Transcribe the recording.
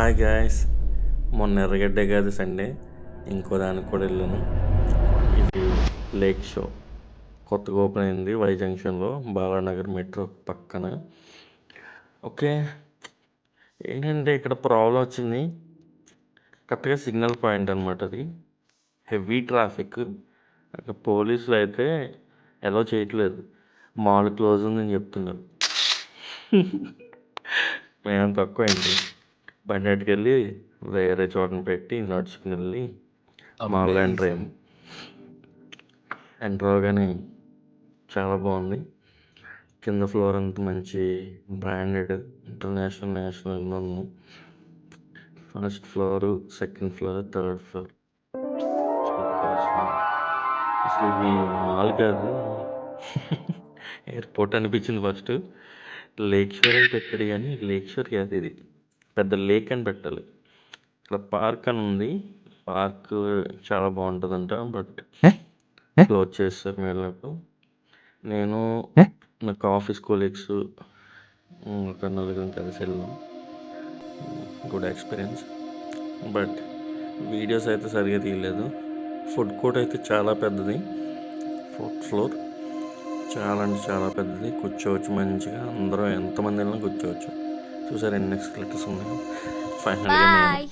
Hi guys, మొన్న ఎర్రగడ్డ కాదు సండే ఇంకో దానికి కూడా వెళ్ళాను. ఇది లేక్ షో కొత్తగా ఓపెన్ అయింది వై జంక్షన్లో, బాలానగర్ మెట్రో పక్కన. ఓకే, ఏంటంటే ఇక్కడ ప్రాబ్లం వచ్చింది. కరెక్ట్గా సిగ్నల్ పాయింట్ అనమాట. అది హెవీ ట్రాఫిక్. అక్కడ పోలీసులు అయితే ఎలా చేయట్లేదు, మాల్ క్లోజ్ ఉందని చెప్తున్నారు. మేము తక్కువ అయింది, బండికి వెళ్ళి వేరే చోటని పెట్టి నడుచుకుని వెళ్ళి మాల్లో ఎంటర్ అవగానే చాలా బాగుంది. కింద ఫ్లోర్ అంతా మంచి బ్రాండెడ్ ఇంటర్నేషనల్ నేషనల్ ఉంది. First floor, second floor, third floor. అసలు ఇది మాల్ కాదు, ఎయిర్పోర్ట్ అనిపించింది ఫస్ట్. లేక్ షోర్ అని పెట్టాడు కానీ లేక్ షోర్ కాదు, ఇది పెద్ద లేక్ అని పెట్టాలి. ఇక్కడ పార్క్ అని ఉంది, పార్క్ చాలా బాగుంటుందంట, బట్ క్లోజ్ చేస్తారు వెళ్ళినప్పుడు. నేను నాకు ఆఫీస్ కొలీగ్స్ ఒక నలుగురం కలిసి వెళ్ళాం. గుడ్ ఎక్స్పీరియన్స్, బట్ వీడియోస్ అయితే సరిగా తీయలేదు. ఫుడ్ కోర్ట్ అయితే చాలా పెద్దది, ఫోర్త్ ఫ్లోర్, చాలా అంటే చాలా పెద్దది. కూర్చోవచ్చు మంచిగా, అందరూ ఎంతమంది వెళ్ళినా కూర్చోవచ్చు. చూసారు ఎన్ని ఎక్స్కలేటర్స్ ఉన్నాయో. ఫైనల్గా నేను